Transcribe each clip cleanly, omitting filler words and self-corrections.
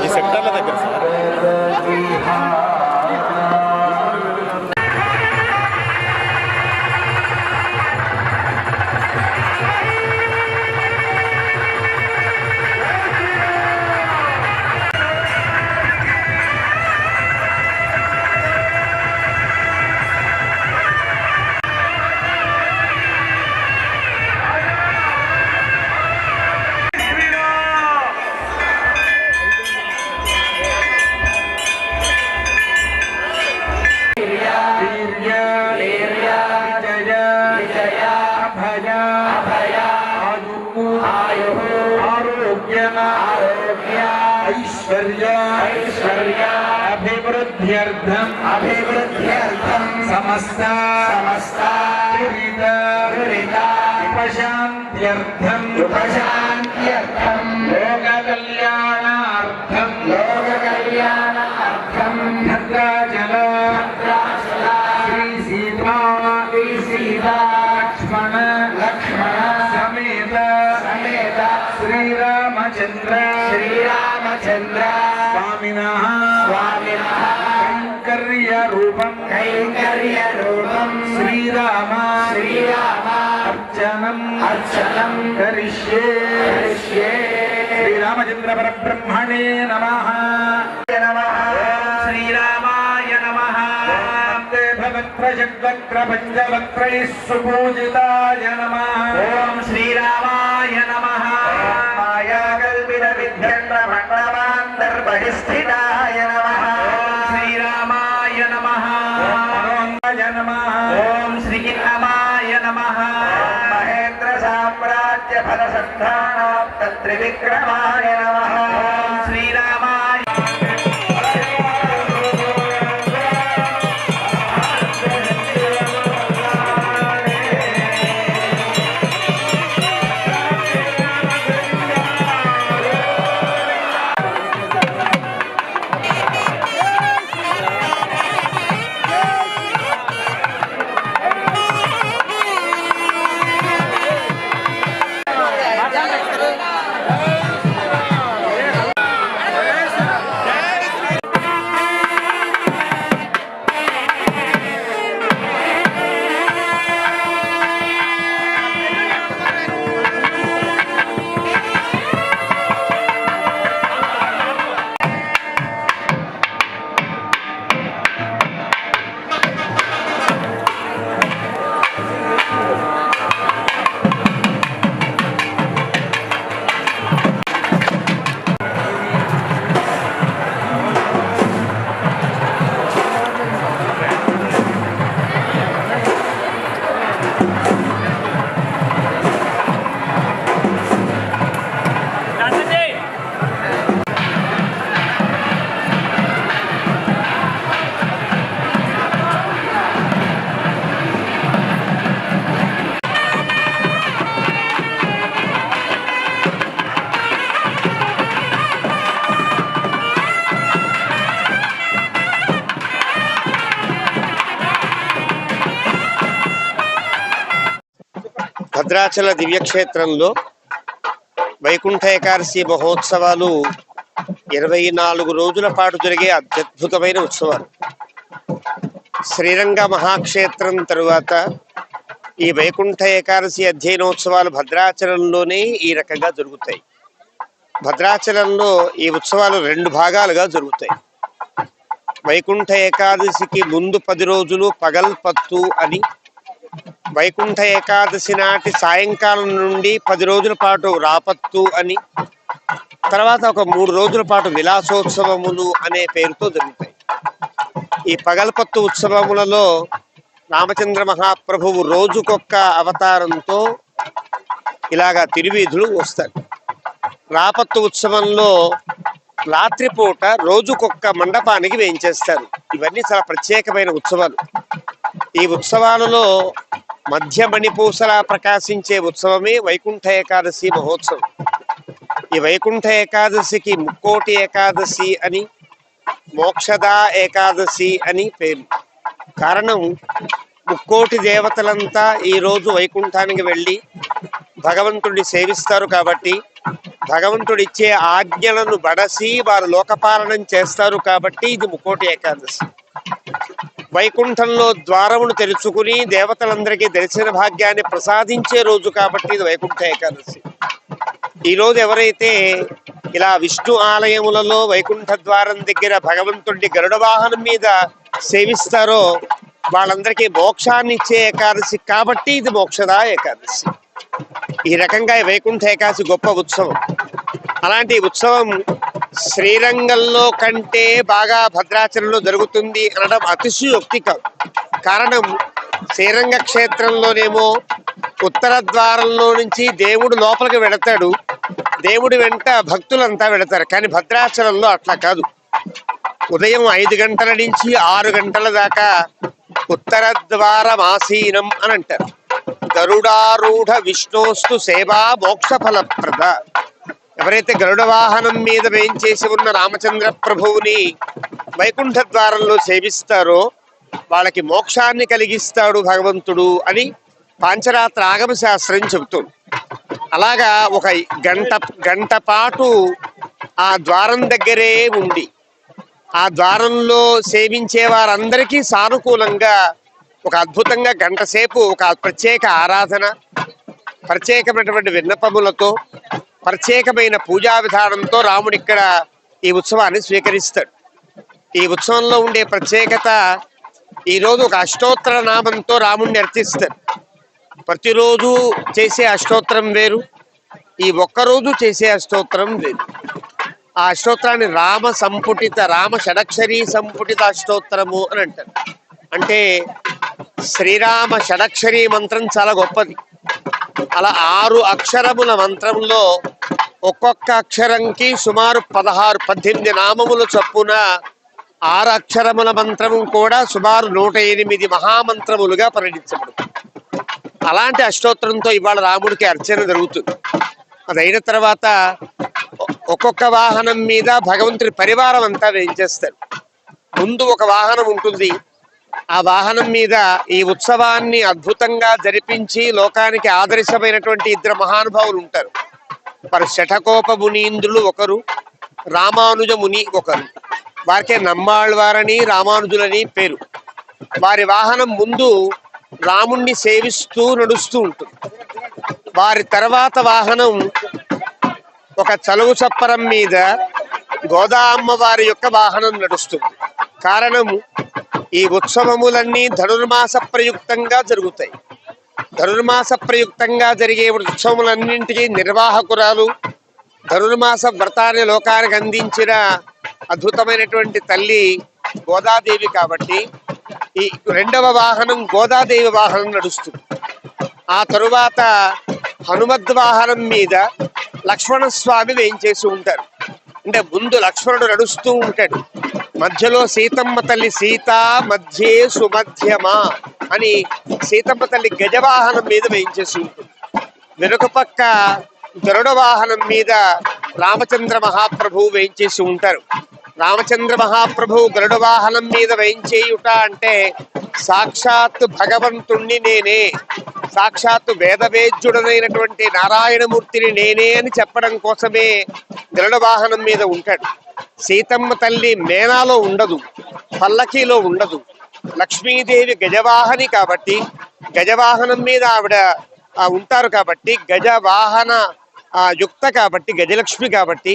ఈ సెక్టర్ల దగ్గర సార్ अभिवृद्ध्यर्थम समस्त उपशान्त्यर्थम लोक कल्याणार्थम भद्राचल श्री सीता लक्ष्मण समेत श्रीरामचंद्र स्वामिनः कैंकर्यरूपम श्रीराम अर्चनम करिष्ये श्रीरामचंद्र परब्रह्मणे नमः श्रीरामाय नमः भगवत्प्रजग्वक्र पंचवक्त्रैः सुपूजिताय नमः ओम श्रीरामाय नमः मायाकल्पित विद्यन्द्रमण्डलान्तर्बहिस्थिताय नमः श्रीरामाय नमः ओम श्रीरामाय नमः महेन्द्र साम्राज्य फलसन्धानाप्त त्रिविक्रमाय नमः श्रीरामाय భద్రాచల దివ్యక్షేత్రంలో వైకుంఠ ఏకాదశి మహోత్సవాలు 24 రోజుల పాటు జరిగే అత్యద్భుతమైన ఉత్సవాలు. శ్రీరంగ మహాక్షేత్రం తరువాత ఈ వైకుంఠ ఏకాదశి అధ్యయనోత్సవాలు భద్రాచలంలోనే ఈ రకంగా జరుగుతాయి. భద్రాచలంలో ఈ ఉత్సవాలు 2 భాగాలుగా జరుగుతాయి. వైకుంఠ ఏకాదశికి ముందు 10 రోజులు పగల్పత్తు అని, వైకుంఠ ఏకాదశి నాటి సాయంకాలం నుండి 10 రోజుల పాటు రాపత్తు అని, తర్వాత ఒక 3 రోజుల పాటు విలాసోత్సవములు అనే పేరుతో జరుగుతాయి. ఈ పగల్పత్తు ఉత్సవములలో రామచంద్ర మహాప్రభువు రోజుకొక్క అవతారంతో ఇలాగా తిరువీధులు వస్తారు. రాపత్తు ఉత్సవంలో రాత్రిపూట రోజుకొక్క మండపానికి వేయించేస్తారు. ఇవన్నీ చాలా ప్రత్యేకమైన ఉత్సవాలు. ఈ ఉత్సవాలలో మధ్య మణిపూసలా ప్రకాశించే ఉత్సవమే వైకుంఠ ఏకాదశి మహోత్సవం. ఈ వైకుంఠ ఏకాదశికి ముక్కోటి ఏకాదశి అని, మోక్షదా ఏకాదశి అని పేరు. కారణం, ముక్కోటి దేవతలంతా ఈ రోజు వైకుంఠానికి వెళ్ళి భగవంతుడిని సేవిస్తారు కాబట్టి, భగవంతుడిచ్చే ఆజ్ఞలను బడసి వారు లోకపాలనం చేస్తారు కాబట్టి ఇది ముక్కోటి ఏకాదశి. వైకుంఠంలో ద్వారమును తెరుచుకుని దేవతలందరికీ దర్శన భాగ్యాన్ని ప్రసాదించే రోజు కాబట్టి ఇది వైకుంఠ ఏకాదశి. ఈ రోజు ఎవరైతే ఇలా విష్ణు ఆలయములలో వైకుంఠ ద్వారం దగ్గర భగవంతుడిని గరుడ వాహనం మీద సేవిస్తారో వాళ్ళందరికీ మోక్షాన్ని ఇచ్చే ఏకాదశి కాబట్టి ఇది మోక్షదా ఏకాదశి. ఈ రకంగా వైకుంఠ ఏకాదశి గొప్ప ఉత్సవం. అలాంటి ఉత్సవం శ్రీరంగంలో కంటే బాగా భద్రాచలంలో జరుగుతుంది అనడం అతిశయోక్తి కాదు. కారణం, శ్రీరంగ క్షేత్రంలోనేమో ఉత్తర ద్వారంలో నుంచి దేవుడు లోపలికి వెళతాడు, దేవుడి వెంట భక్తులంతా వెళతారు. కానీ భద్రాచలంలో అట్లా కాదు. ఉదయం 5 గంటల నుంచి 6 గంటల దాకా ఉత్తర ద్వారమాసీనం అని అంటారు. గరుడారూఢ విష్ణోస్తు సేవా మోక్ష ఫలప్రద. ఎవరైతే గరుడ వాహనం మీద వేయించేసి ఉన్న రామచంద్ర ప్రభువుని వైకుంఠ ద్వారంలో సేవిస్తారో వాళ్ళకి మోక్షాన్ని కలిగిస్తాడు భగవంతుడు అని పాంచరాత్ర ఆగమ శాస్త్రం చెబుతుంది. అలాగా ఒక గంట పాటు ఆ ద్వారం దగ్గరే ఉండి ఆ ద్వారంలో సేవించే వారందరికీ సానుకూలంగా ఒక అద్భుతంగా గంట సేపు ఒక ప్రత్యేక ఆరాధన, ప్రత్యేకమైనటువంటి విన్నపములతో, ప్రత్యేకమైన పూజా విధానంతో రాముడు ఇక్కడ ఈ ఉత్సవాన్ని స్వీకరిస్తాడు. ఈ ఉత్సవంలో ఉండే ప్రత్యేకత, ఈరోజు ఒక అష్టోత్తర నామంతో రాముడిని అర్చిస్తారు. ప్రతిరోజు చేసే అష్టోత్తరం వేరు, ఈ ఒక్కరోజు చేసే అష్టోత్తరం వేరు. ఆ అష్టోత్తరాన్ని రామ షడక్షరీ సంపుటిత అష్టోత్తరము అని అంటారు. అంటే శ్రీరామ షడక్షరీ మంత్రం చాలా గొప్పది. అలా 6 అక్షరముల మంత్రంలో ఒక్కొక్క అక్షరంకి సుమారు 18 నామముల చొప్పున 6 అక్షరముల మంత్రము కూడా సుమారు 108 మహామంత్రములుగా పరిగణించబడుతుంది. అలాంటి అష్టోత్తరంతో ఇవాళ రాముడికి అర్చన జరుగుతుంది. అదైన తర్వాత ఒక్కొక్క వాహనం మీద భగవంతుడి పరివారం అంతా వేయించేస్తారు. ముందు ఒక వాహనం ఉంటుంది. ఆ వాహనం మీద ఈ ఉత్సవాన్ని అద్భుతంగా జరిపించి లోకానికి ఆదర్శమైనటువంటి 2 మహానుభావులు ఉంటారు. వారు శఠకోప మునీంద్రులు ఒకరు, రామానుజ ముని ఒకరు. వారికే నమ్మాళ్వారని రామానుజులని పేరు. వారి వాహనం ముందు రాముణ్ణి సేవిస్తూ నడుస్తూ ఉంటుంది. వారి తర్వాత వాహనం ఒక చలువు చప్పరం మీద గోదా అమ్మవారి యొక్క వాహనం నడుస్తుంది. కారణం, ఈ ఉత్సవములన్నీ ధనుర్మాస ప్రయుక్తంగా జరుగుతాయి. ధనుర్మాస ప్రయుక్తంగా జరిగే ఉత్సవములన్నింటికీ నిర్వాహకురాలు, ధనుర్మాస వ్రతాన్ని లోకానికి అందించిన అద్భుతమైనటువంటి తల్లి గోదాదేవి కాబట్టి ఈ 2వ వాహనం గోదాదేవి వాహనం నడుస్తుంది. ఆ తరువాత హనుమద్వాహనం మీద లక్ష్మణస్వామి వేయించేసి ఉంటారు. అంటే ముందు లక్ష్మణుడు నడుస్తూ ఉంటాడు, మధ్యలో సీతమ్మ తల్లి సీత మధ్యే సుమధ్యమ అని సీతమ్మ తల్లి గజవాహనం మీద వేయించేసి ఉంటుంది. వెనుక పక్క గరుడ వాహనం మీద రామచంద్ర మహాప్రభువు వేయించేసి ఉంటారు. రామచంద్ర మహాప్రభువు గరుడ వాహనం మీద వేయించేయుట అంటే సాక్షాత్ భగవంతుణ్ణి నేనే, సాక్షాత్తు వేదవేద్యుడనైనటువంటి నారాయణమూర్తిని నేనే అని చెప్పడం కోసమే గరుడ వాహనం మీద ఉంటాడు. సీతమ్మ తల్లి మేనాలో ఉండదు, పల్లకీలో ఉండదు. లక్ష్మీదేవి గజవాహని కాబట్టి గజవాహనం మీద ఆవిడ ఉంటారు కాబట్టి గజవాహన యుక్త కాబట్టి గజలక్ష్మి కాబట్టి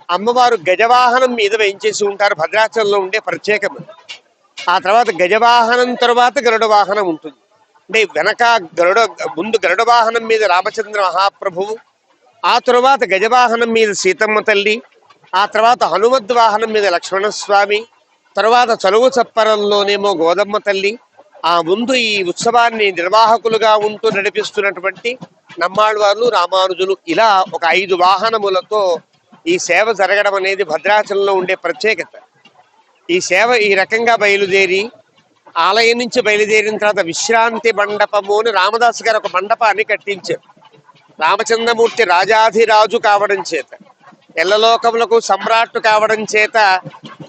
అమ్మవారు గజవాహనం మీద వేయించేసి ఉంటారు. భద్రాచలంలో ఉండే ప్రత్యేకం. ఆ తర్వాత గజవాహనం తర్వాత గరుడ వాహనం ఉంటుంది. అంటే వెనక ముందు గరుడ వాహనం మీద రామచంద్ర మహాప్రభువు, ఆ తరువాత గజవాహనం మీద సీతమ్మ తల్లి, ఆ తర్వాత హనుమద్ వాహనం మీద లక్ష్మణస్వామి, తర్వాత చలువు చప్పరంలోనేమో గోదమ్మ తల్లి, ఆ ముందు ఈ ఉత్సవాన్ని నిర్వాహకులుగా ఉంటూ నడిపిస్తున్నటువంటి నమ్మాళ్వార్లు, రామానుజులు, ఇలా ఒక 5 వాహనములతో ఈ సేవ జరగడం అనేది భద్రాచలంలో ఉండే ప్రత్యేకత. ఈ సేవ ఈ రకంగా బయలుదేరి ఆలయం నుంచి బయలుదేరిన తర్వాత విశ్రాంతి మండపము అని రామదాసు గారు ఒక మండపాన్ని కట్టించారు. రామచంద్రమూర్తి రాజాధిరాజు కావడం చేత, ఎల్లలోకములకు సమ్రాట్టు కావడం చేత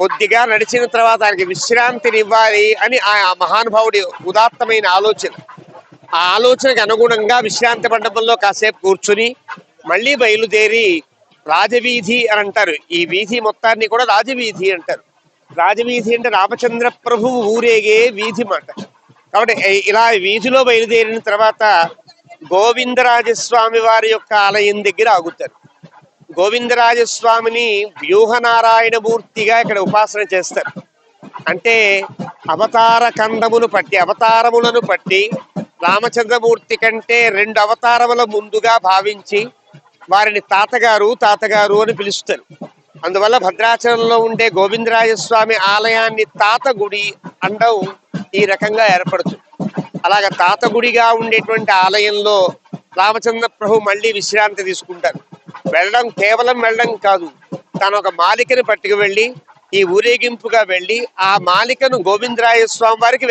కొద్దిగా నడిచిన తర్వాత ఆయనకి విశ్రాంతినివ్వాలి అని ఆ మహానుభావుడి ఉదాత్తమైన ఆలోచన. ఆ ఆలోచనకు అనుగుణంగా విశ్రాంతి మండపంలో కాసేపు కూర్చుని మళ్ళీ బయలుదేరి రాజవీధి అని అంటారు. ఈ వీధి మొత్తాన్ని కూడా రాజవీధి అంటారు. రాజవీధి అంటే రామచంద్ర ప్రభువు ఊరేగే వీధి మాట. కాబట్టి ఇలా వీధిలో బయలుదేరిన తర్వాత గోవిందరాజస్వామి వారి యొక్క ఆలయం దగ్గర ఆగుతారు. గోవిందరాజస్వామిని వ్యూహనారాయణ మూర్తిగా ఇక్కడ ఉపాసన చేస్తారు. అంటే అవతార కందమును పట్టి, అవతారములను పట్టి రామచంద్రమూర్తి కంటే 2 అవతారముల ముందుగా భావించి వారిని తాతగారు అని పిలుస్తారు. అందువల్ల భద్రాచలంలో ఉండే గోవిందరాజస్వామి ఆలయాన్ని తాత గుడి అండం ఈ రకంగా ఏర్పడుతుంది. అలాగ తాత గుడిగా ఉండేటువంటి ఆలయంలో రామచంద్ర ప్రభు మళ్ళీ విశ్రాంతి తీసుకుంటారు. కేవలం వెళ్ళడం కాదు, తను ఒక మాలికని పట్టుకు వెళ్ళి ఈ ఊరేగింపుగా వెళ్ళి ఆ మాలికను గోవిందరాజస్వామి వారికి